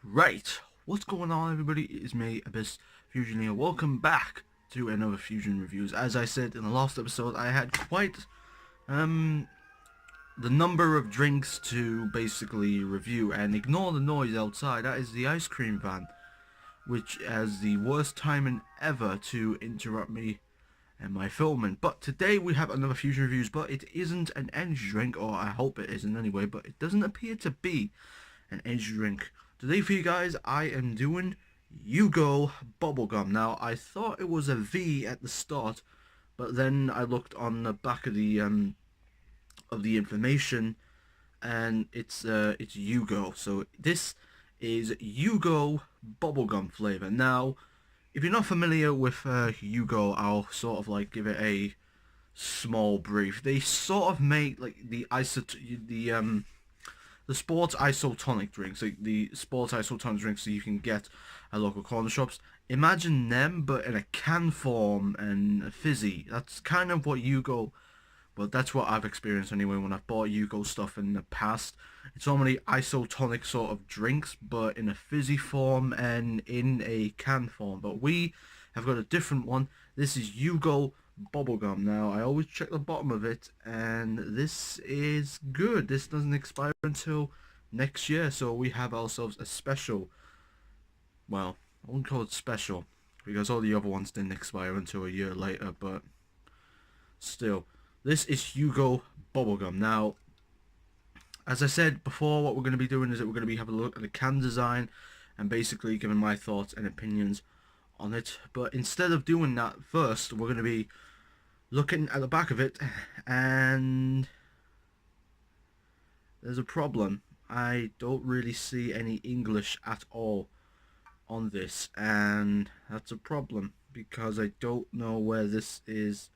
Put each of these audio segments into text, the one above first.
Right, what's going on everybody? It is me, Abyss Fusion here. Welcome back to another Fusion Reviews. As I said in the last episode, I had quite the number of drinks to basically review, and ignore the noise outside. That is the ice cream van, which has the worst timing ever to interrupt me and my filming. But today we have another Fusion Reviews, but it isn't an energy drink, or I hope it isn't anyway, but it doesn't appear to be an energy drink. Today for you guys, I am doing Uggo BubbleGum. Now, I thought it was a V at the start, but then I looked on the back of the information, and it's Uggo. So this is Uggo BubbleGum flavor. Now, if you're not familiar with Uggo, I'll sort of like give it a small brief. They sort of make like the sports isotonic drinks, like the sports isotonic drinks that you can get at local corner shops. Imagine them, but in a can form and fizzy. That's kind of what Uggo, well, that's what I've experienced anyway when I've bought Uggo stuff in the past. It's normally isotonic sort of drinks, but in a fizzy form and in a can form. But we have got a different one. This is Uggo BubbleGum. Now, I always check the bottom of it, and this is good. This doesn't expire until next year, so we have ourselves a special. Well, I wouldn't call it special, because all the other ones didn't expire until a year later, but still. This is Uggo BubbleGum. Now, as I said before, what we're going to be doing is that we're going to be having a look at the can design and basically giving my thoughts and opinions on it. But instead of doing that first, we're going to be looking at the back of it, and there's a problem. I don't really see any English at all on this, and that's a problem because I don't know where this is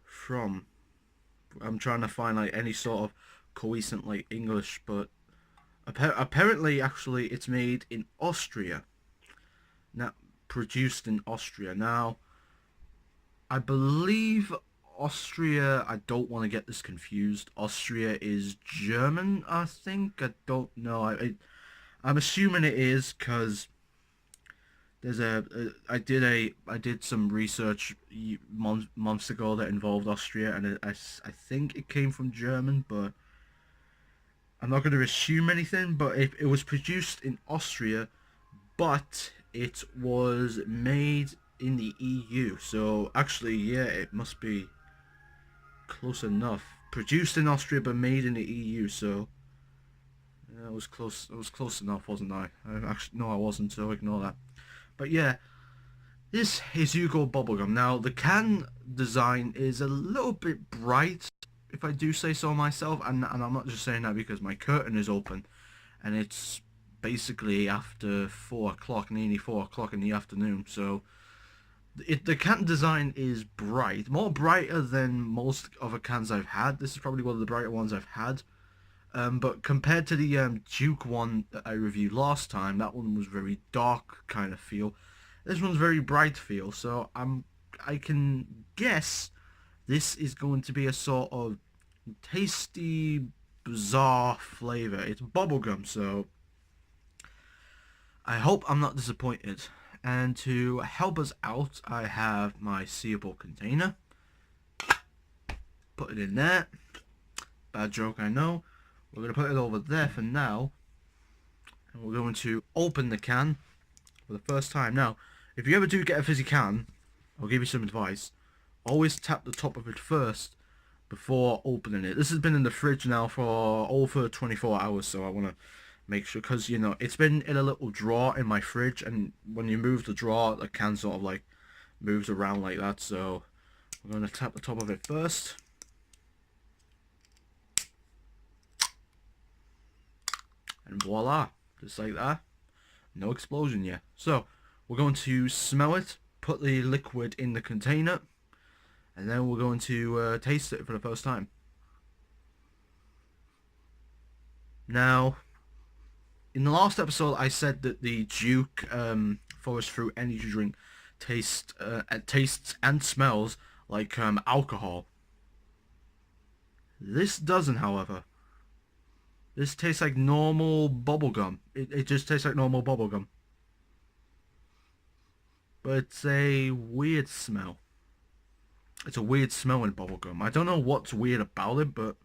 from. I'm trying to find like any sort of cohesive like English, but apparently actually it's made in Austria. Now, produced in Austria. Now, I believe Austria, I don't want to get this confused. Austria is German, I think. I don't know. I'm assuming it is because there's I did some research months ago that involved Austria, and I think it came from German, but I'm not going to assume anything. But if it was produced in Austria, but it was made in the EU, so actually, yeah, it must be close enough. Produced in Austria, but made in the EU, so yeah, it was close. It was close enough, wasn't I? Actually, no, I wasn't. So ignore that. But yeah, this is Uggo Bubblegum. Now, the can design is a little bit bright, if I do say so myself, and I'm not just saying that because my curtain is open, and it's basically after 4 o'clock, nearly 4 o'clock in the afternoon, so the can design is bright, more brighter than most other cans I've had. This is probably one of the brighter ones I've had. But compared to the Duke one that I reviewed last time, that one was very dark kind of feel. This one's very bright feel, so I can guess this is going to be a sort of tasty, bizarre flavor. It's bubblegum, so I hope I'm not disappointed. And to help us out, I have my seeable container. Put it in there. Bad joke, I know. We're going to put it over there for now. And we're going to open the can for the first time. Now, if you ever do get a fizzy can, I'll give you some advice. Always tap the top of it first before opening it. This has been in the fridge now for over 24 hours, so I want to make sure, because you know it's been in a little drawer in my fridge, and when you move the drawer, the can sort of like moves around like that. So I'm going to tap the top of it first, and voila, just like that. No explosion yet. So we're going to smell it, put the liquid in the container, and then we're going to taste it for the first time. Now, in the last episode, I said that the Duke Forest Fruit Energy Drink tastes and smells like alcohol. This doesn't, however. This tastes like normal bubblegum. It just tastes like normal bubblegum. But it's a weird smell. It's a weird smell in bubblegum. I don't know what's weird about it, but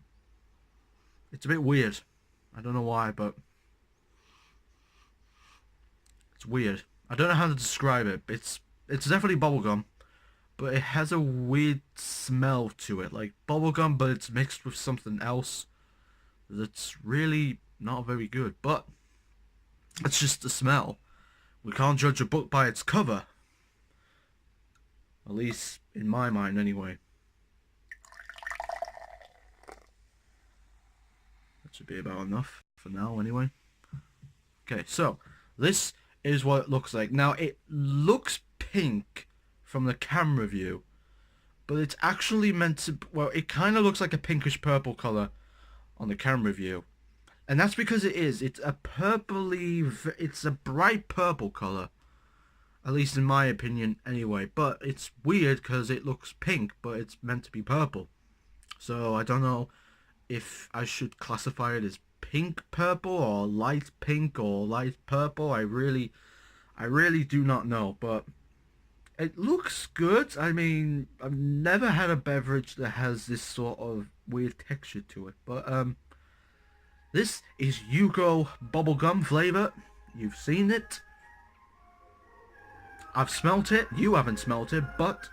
it's a bit weird. I don't know why, but it's weird. I don't know how to describe it. It's definitely bubblegum, but it has a weird smell to it. Like bubblegum, but it's mixed with something else that's really not very good. But it's just the smell. We can't judge a book by its cover. At least in my mind, anyway. That should be about enough for now, anyway. Okay, so this is what it looks like. Now, it looks pink from the camera view, but it's actually meant to... Well, it kind of looks like a pinkish purple color on the camera view. And that's because it is. It's a purpley... It's a bright purple color. At least in my opinion, anyway. But it's weird because it looks pink, but it's meant to be purple. So I don't know if I should classify it as pink purple or light pink or light purple. I really do not know. But it looks good. I mean, I've never had a beverage that has this sort of weird texture to it. But this is Uggo bubblegum flavor. You've seen it. I've smelt it, you haven't smelt it, but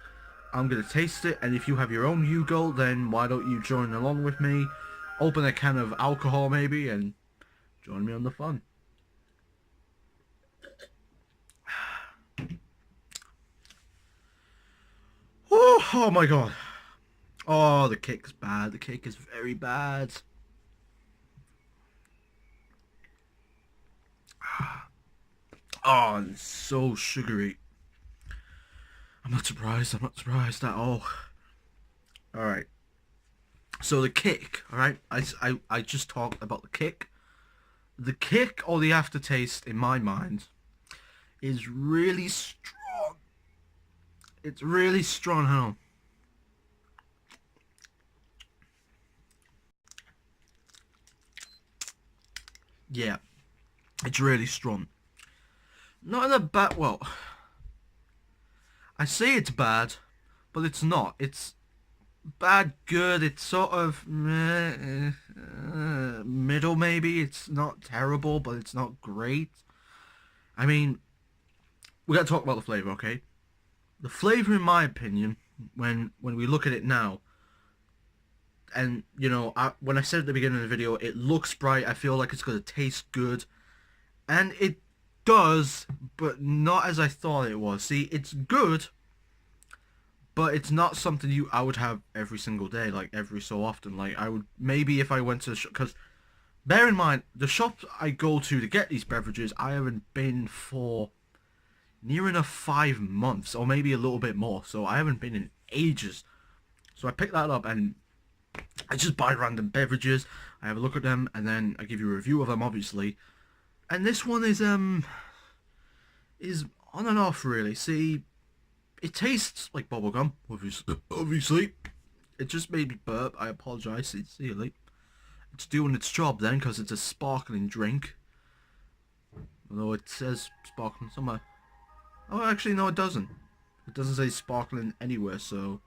I'm going to taste it, and if you have your own Uggo, then why don't you join along with me, open a can of alcohol maybe, and join me on the fun. Oh my god. Oh, the cake's bad, the cake is very bad. Oh, it's so sugary. I'm not surprised at all. Alright. So the kick, alright? I just talked about the kick. The kick or the aftertaste, in my mind, is really strong. It's really strong, huh? Yeah. It's really strong. Not in a bad... Well... I say it's bad, but it's not. It's bad, good. It's sort of middle, maybe. It's not terrible, but it's not great. I mean, we gotta talk about the flavor, okay? The flavor, in my opinion, when we look at it now, and you know, when I said at the beginning of the video, it looks bright. I feel like it's gonna taste good, and it does, but not as I thought it was. See, it's good, but it's not something I would have every single day, like every so often. Like I would maybe if I went to the shop, because bear in mind the shop I go to get these beverages, I haven't been for near enough 5 months, or maybe a little bit more. So I haven't been in ages. So I pick that up and I just buy random beverages. I have a look at them and then I give you a review of them, obviously. And this one is on and off, really. See, it tastes like bubblegum, obviously. It just made me burp. I apologise sincerely. It's doing its job then, because it's a sparkling drink. Although it says sparkling somewhere. Oh, actually, no, it doesn't. It doesn't say sparkling anywhere, so...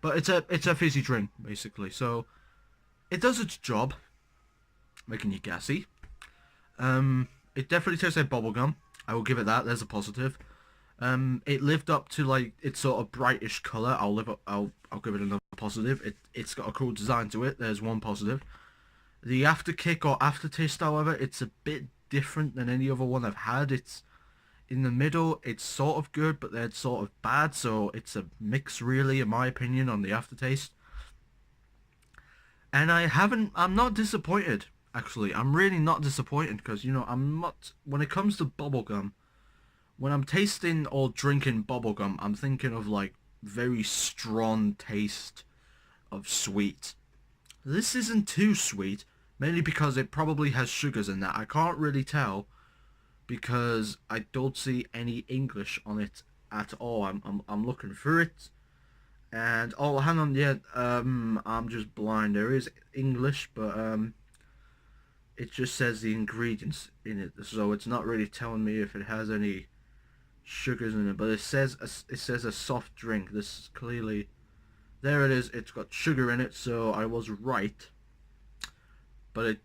But it's a fizzy drink, basically. So, it does its job, making you gassy. It definitely tastes like bubblegum. I will give it that. There's a positive. It lived up to like its sort of brightish color. I'll give it another positive. It's got a cool design to it. There's one positive. The after kick or aftertaste, however, it's a bit different than any other one I've had. It's in the middle. It's sort of good, but then it's sort of bad. So it's a mix, really, in my opinion, on the aftertaste. And I'm not disappointed. Actually, I'm really not disappointed because, you know, when it comes to bubblegum, when I'm tasting or drinking bubblegum, I'm thinking of like very strong taste of sweet. This isn't too sweet, mainly because it probably has sugars in that. I can't really tell because I don't see any English on it at all. I'm looking through it. And oh, hang on, yeah, I'm just blind. There is English, but it just says the ingredients in it, so it's not really telling me if it has any sugars in it. But it says a soft drink. This is clearly, there it is. It's got sugar in it, so I was right. But it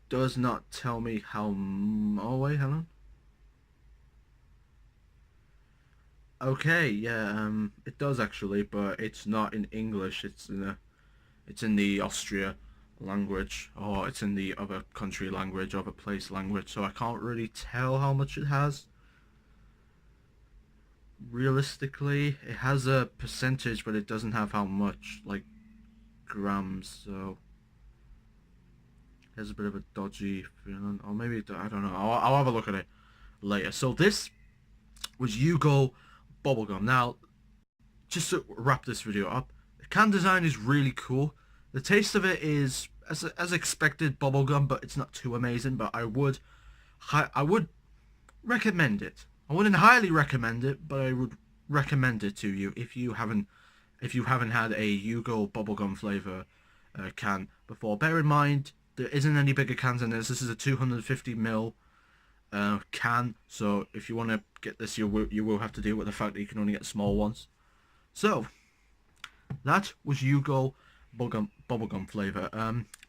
does not tell me how. Oh wait, hang on. Okay, yeah, it does actually, but it's not in English. It's in the Austria language, or it's in the other country language, other place language. So I can't really tell how much it has. Realistically, it has a percentage, but it doesn't have how much, like grams. So there's a bit of a dodgy feeling, or maybe I don't know. I'll have a look at it later. So this was Uggo BubbleGum. Now, just to wrap this video up, the can design is really cool. The taste of it is as expected bubblegum, but it's not too amazing. But I would recommend it. I wouldn't highly recommend it, but I would recommend it to you if you haven't had a Uggo bubblegum flavor can before. Bear in mind there isn't any bigger cans in this. This is a 250 ml can, so if you want to get this, you will have to deal with the fact that you can only get small ones. So that was Uggo bubblegum flavor.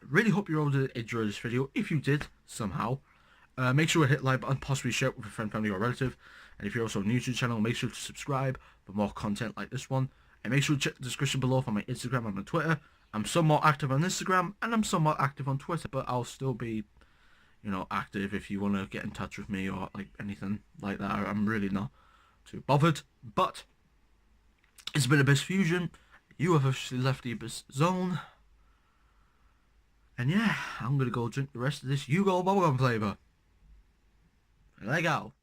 Really hope you all did enjoy this video. If you did somehow, make sure to hit like button, possibly share it with a friend, family, or relative. And if you're also new to the channel, make sure to subscribe for more content like this one. And make sure to check the description below for my Instagram and my Twitter. I'm somewhat active on Instagram and I'm somewhat active on Twitter, but I'll still be, active if you want to get in touch with me or like anything like that. I'm really not too bothered. But it's been Abyss Fusion. You have officially left the Abyss Zone. And yeah, I'm gonna go drink the rest of this Uggo bubblegum flavor. Legal.